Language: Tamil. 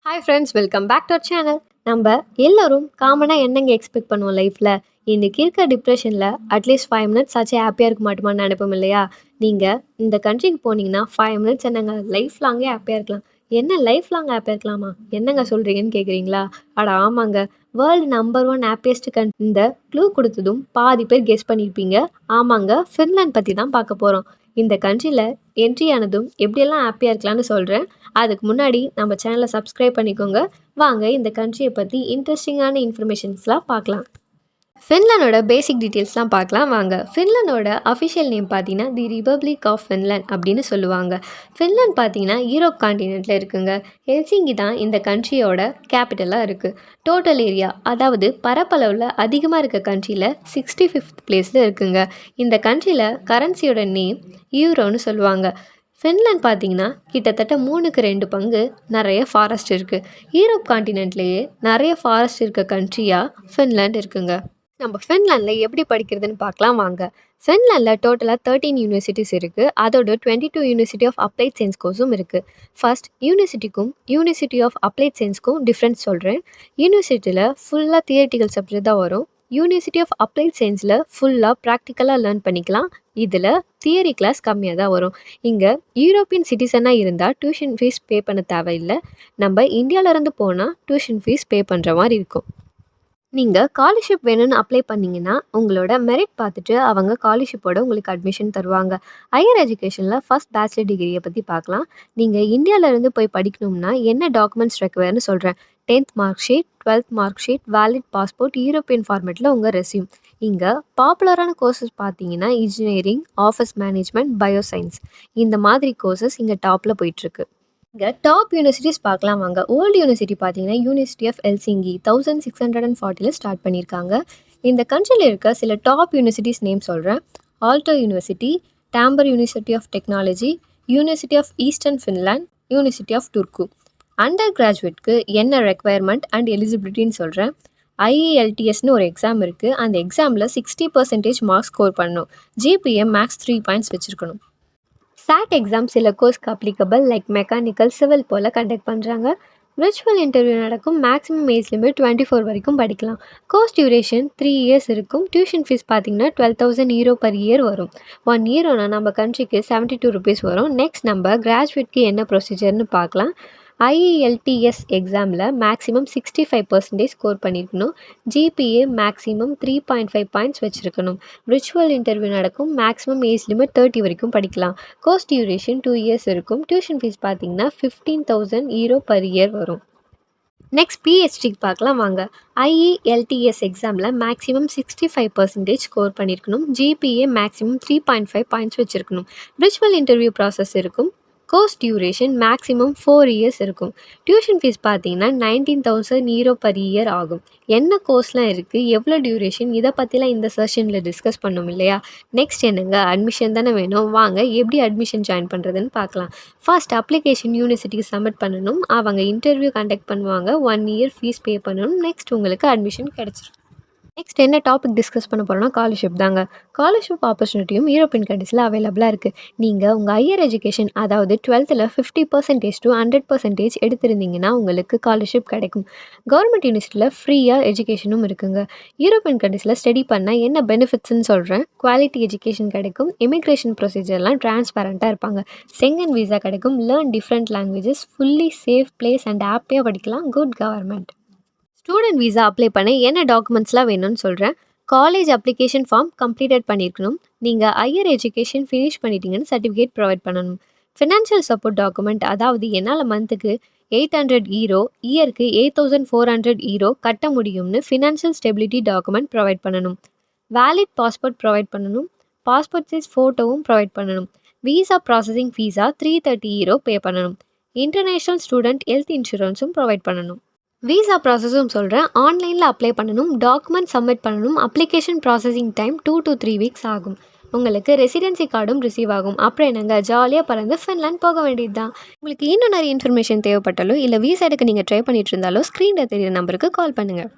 Hi friends, welcome back to our channel. நம்ம எல்லோரும் காமனாக என்னங்க எக்ஸ்பெக்ட் பண்ணுவோம் லைஃப்பில்? இன்றைக்கி இருக்க டிப்ரெஷனில் அட்லீஸ்ட் 5 மினிட்ஸ் ஆச்சு ஹாப்பியாக இருக்க மாட்டோமான்னு நினைப்போம் இல்லையா? நீங்கள் இந்த கண்ட்ரிக்கு போனீங்கன்னா 5 மினிட்ஸ் என்னங்க லைஃப் லாங்கே ஹாப்பியாக இருக்கலாம். என்ன லைஃப் லாங் ஹாப்பியாக இருக்கலாமா? என்னங்க சொல்கிறீங்கன்னு கேட்குறீங்களா? அட ஆமாங்க, வேர்ல்டு நம்பர் 1 ஹாப்பியஸ்ட் இந்த க்ளூ கொடுத்ததும் பாதி பேர் கெஸ் பண்ணியிருப்பீங்க. ஆமாங்க, ஃபின்லாண்ட் பற்றி தான் பார்க்க போகிறோம். இந்த கண்ட்ரியில் என்ட்ரி ஆனதும் எப்படியெல்லாம் ஹாப்பியாக இருக்கலாம்னு சொல்கிறேன். அதுக்கு முன்னாடி நம்ம சேனலை சப்ஸ்கிரைப் பண்ணிக்கோங்க. வாங்க இந்த கண்ட்ரியை பற்றி இன்ட்ரெஸ்டிங்கான இன்ஃபர்மேஷன்ஸ்லாம் பார்க்கலாம். ஃபின்லாண்டோட பேசிக் டீட்டெயில்ஸ்லாம் பார்க்கலாம் வாங்க. ஃபின்லாண்டோட அஃபிஷியல் நேம் பார்த்தீங்கன்னா தி ரிபப்ளிக் ஆஃப் ஃபின்லாண்ட் அப்படின்னு சொல்லுவாங்க. ஃபின்லாண்ட் பார்த்தீங்கன்னா யூரோப் காண்டினென்ட்டில் இருக்குங்க. ஹெல்சிங்கி தான் இந்த கண்ட்ரியோட கேபிட்டலாக இருக்குது. டோட்டல் ஏரியா, அதாவது பரப்பளவில் அதிகமாக இருக்க கண்ட்ரியில் 65th பிளேஸில் இருக்குங்க. இந்த கண்ட்ரியில் கரன்சியோட நேம் யூரோன்னு சொல்லுவாங்க. ஃபின்லாண்ட் பார்த்தீங்கன்னா கிட்டத்தட்ட 3/2 பங்கு நிறைய ஃபாரஸ்ட் இருக்குது. யூரோப் காண்டினென்ட்லேயே நிறைய ஃபாரஸ்ட் இருக்க கண்ட்ரியாக ஃபின்லாண்ட் இருக்குங்க. நம்ம ஃபின்லாண்டில் எப்படி படிக்கிறதுன்னு பார்க்கலாம் வாங்க. ஃபின்லாண்டில் டோட்டலாக 13 யூனிவர்சிட்டிஸ் இருக்குது. அதோட 22 யூனிவர்சிட்டி ஆஃப் அப்ளைட் சயின்ஸ் கோர்ஸும் இருக்குது. ஃபர்ஸ்ட் யூனிவர்சிட்டிக்கும் யூனிவர்சிட்டி ஆஃப் அப்ளைட் சயின்ஸ்க்கும் டிஃப்ரென்ஸ் சொல்கிறேன். யூனிவர்சிட்டியில் ஃபுல்லாக தியரிட்டிக்கல் சப்ஜெக்ட் தான் வரும். யூனிவர்சிட்டி ஆஃப் அப்ளைட் சயின்ஸில் ஃபுல்லாக ப்ராக்டிக்கலாக லேர்ன் பண்ணிக்கலாம். இதில் தியரி கிளாஸ் கம்மியாக தான் வரும். இங்கே யூரோப்பியன் சிட்டிசனாக இருந்தால் டியூஷன் ஃபீஸ் பே பண்ண தேவையில்லை. நம்ம இந்தியாவிலேருந்து போனால் டியூஷன் ஃபீஸ் பே பண்ணுற மாதிரி இருக்கும். நீங்கள் ஸ்காலர்ஷிப் வேணும்னு அப்ளை பண்ணிங்கன்னா உங்களோட மெரிட் பார்த்துட்டு அவங்க ஸ்காலர்ஷிப்போட உங்களுக்கு அட்மிஷன் தருவாங்க. ஹையர் எஜுகேஷனில் ஃபஸ்ட் பேச்சுலர் டிகிரியை பற்றி பார்க்கலாம். நீங்கள் இந்தியாவிலேருந்து போய் படிக்கணும்னா என்ன டாக்குமெண்ட்ஸ் ரெக்வயர்னு சொல்கிறேன். 10th mark sheet, 12th mark sheet, valid passport, European ஃபார்மேட்டில் உங்கள் ரெஸ்யூம். இங்கே பாப்புலரான கோர்சஸ் பார்த்தீங்கன்னா இன்ஜினியரிங், ஆஃபீஸ் மேனேஜ்மெண்ட், பயோசைன்ஸ், இந்த மாதிரி கோர்சஸ் இங்கே டாப்பில் போயிட்டுருக்கு. இங்கே டாப் யூனிவர்சிட்டிஸ் பார்க்கலாம் வாங்க. ஓல்டு யூனிவர்சிட்டி பார்த்தீங்கன்னா யூனிவர்சிட்டி ஆஃப் ஹெல்சிங்கி 1640 ஸ்டார்ட் பண்ணியிருக்காங்க. இந்த கண்ட்ரியில் இருக்க சில டாப் யூனிவர்சிட்டிஸ் நேம் சொல்கிறேன். Aalto university, Tampere university of technology, university of Eastern Finland, university of Turku. அண்டர் கிராஜுவேட்க்கு என்ன ரெக்குவயர்மெண்ட் அண்ட் எலிஜிபிலிட்டின்னு சொல்கிறேன். IELTSன்னு ஒரு எக்ஸாம் இருக்குது. அந்த எக்ஸாமில் 60% மார்க்ஸ் ஸ்கோர் பண்ணணும். GPA மேக்ஸ் 3 பாயிண்ட்ஸ் வச்சுருக்கணும். SAT எக்ஸாம் சில கோர்ஸ்க்கு அப்ளிகபிள் லைக் மெக்கானிக்கல், சிவில் போல் கண்டக்ட் பண்ணுறாங்க. விர்ச்சுவல் இன்டர்வியூ நடக்கும். மேக்ஸிமம் ஏஜ் லிமிட் 24 வரைக்கும் படிக்கலாம். கோர்ஸ் டியூரேஷன் 3 இயர்ஸ் இருக்கும். டியூஷன் ஃபீஸ் பார்த்தீங்கன்னா 12,000 euro பர் இயர் வரும். 1 இயரோனா நம்ம கண்ட்ரிக்கு 72 rupees வரும். நெக்ஸ்ட் நம்ம கிராஜுவேட்க்கு என்ன ப்ரொசீஜர்னு பார்க்கலாம். IELTS எக்ஸாமில் மேக்ஸிமம் 65% ஸ்கோர் பண்ணியிருக்கணும். GPA மேக்ஸிமம் 3.5 பாயிண்ட்ஸ் வச்சுருக்கணும். விர்ச்சுவல் இன்டர்வியூ நடக்கும். மேக்ஸிமம் ஏஜ் லிமிட் 30 வரைக்கும் படிக்கலாம். கோர்ஸ் டியூரேஷன் 2 இயர்ஸ் இருக்கும். டியூஷன் ஃபீஸ் பார்த்தீங்கன்னா 15,000 euro பர் இயர் வரும். நெக்ஸ்ட் PhDக்கு பார்க்கலாம் வாங்க. IELTS எக்ஸாமில் மேக்ஸிமம் 65% ஸ்கோர் பண்ணியிருக்கணும். GPA மேக்ஸிமம் 3.5 பாயிண்ட்ஸ் வச்சுருக்கணும். விர்ச்சுவல் இன்டர்வியூ ப்ராசஸ் இருக்கும். கோர்ஸ் டியூரேஷன் மேக்ஸிமம் 4 இயர்ஸ் இருக்கும். டியூஷன் ஃபீஸ் பார்த்தீங்கன்னா 19,000 euro பர் இயர் ஆகும். என்ன கோர்ஸ்லாம் இருக்குது, எவ்வளோ டியூரேஷன், இதை பற்றிலாம் இந்த செஷனில் டிஸ்கஸ் பண்ணோம் இல்லையா? நெக்ஸ்ட் என்னங்க, அட்மிஷன் தானே வேணும். வாங்க எப்படி அட்மிஷன் ஜாயின் பண்ணுறதுன்னு பார்க்கலாம். ஃபர்ஸ்ட் அப்ளிகேஷன் யூனிவர்சிட்டிக்கு சப்மிட் பண்ணணும். அவங்க இன்டர்வியூ கண்டக்ட் பண்ணுவாங்க. 1 இயர் ஃபீஸ் பே பண்ணணும். நெக்ஸ்ட் உங்களுக்கு அட்மிஷன் கிடச்சிரும். நெக்ஸ்ட் என்ன டாபிக் டிஸ்கஸ் பண்ண போகிறோம்னா ஸ்காலர்ஷிப் தாங்க. ஸ்காலர்ஷிப் ஆப்பர்ச்சுனிட்டியும் யூரோப்பியன் கண்ட்ரீஸில் அவைலபிளாக இருக்குது. நீங்கள் உங்கள் ஹையர் எஜுகேஷன், அதாவது 12th 50% to 100% எடுத்திருந்தீங்கன்னா உங்களுக்கு ஸ்காலர்ஷிப் கிடைக்கும். கவர்மெண்ட் யூனிவர்சிட்டியில் ஃப்ரீயாக எஜுகேஷனும் இருக்குங்க. யூரோப்பியன் கண்ட்ரீஸில் ஸ்டடி பண்ணால் என்ன பெனிஃபிட்ஸ்ன்னு சொல்கிறேன். குவாலிட்டி எஜுகேஷன் கிடைக்கும். இமிக்ரேஷன் ப்ரொசீஜர்லாம் டிரான்ஸ்பரண்ட்டாக இருப்பாங்க. செங்கன் வீசா கிடைக்கும். Learn different languages. Fully safe place and ஹாப்பியாக படிக்கலாம். Good government. Student visa apply பண்ண என்ன டாக்குமெண்ட்ஸ்லாம் வேணும்னு சொல்கிறேன். காலேஜ் அப்ளிகேஷன் ஃபார்ம் கம்ப்ளீட்டட் பண்ணியிருக்கணும். நீங்கள் ஹையர் எஜுகேஷன் ஃபினிஷ் பண்ணிட்டீங்கன்னு சர்டிஃபிகேட் ப்ரொவைட் பண்ணணும். ஃபினான்ஷியல் சப்போர்ட் டாக்குமெண்ட், அதாவது என்னால் மந்த்துக்கு 800 euro, இயருக்கு 8,400 euro கட்ட முடியும்னு ஃபினான்ஷியல் ஸ்டெபிலிட்டி டாக்குமெண்ட் ப்ரொவைட் பண்ணணும். வேலிட் பாஸ்போர்ட் ப்ரொவைட் பண்ணணும். பாஸ்போர்ட் சைஸ் ஃபோட்டோவும் ப்ரொவைட் பண்ணணும். வீசா ப்ராசஸிங் ஃபீஸாக 330 euro பே பண்ணணும். இன்டர்நேஷ்னல் ஸ்டூடெண்ட் ஹெல்த் இன்சூரன்ஸும் ப்ரொவைட் பண்ணணும். வீசா ப்ராசஸும் சொல்கிறேன். ஆன்லைனில் அப்ளை பண்ணணும். டாக்குமெண்ட் சப்மிட் பண்ணணும். Application processing time 2 to 3 weeks ஆகும். உங்களுக்கு ரெசிடென்சி கார்டும் ரிசீவ் ஆகும். அப்புறம் என்னங்க, ஜாலியாக பறந்து ஃபின்லாண்ட் போக வேண்டியது தான். உங்களுக்கு இன்னும் நிறைய இன்ஃபர்மேஷன் தேவைப்பட்டாலோ இல்லை வீசா எடுக்க நீங்கள் ட்ரை பண்ணிட்டு இருந்தாலோ ஸ்க்ரீனில் தெரியிற நம்பருக்கு கால் பண்ணுங்கள்.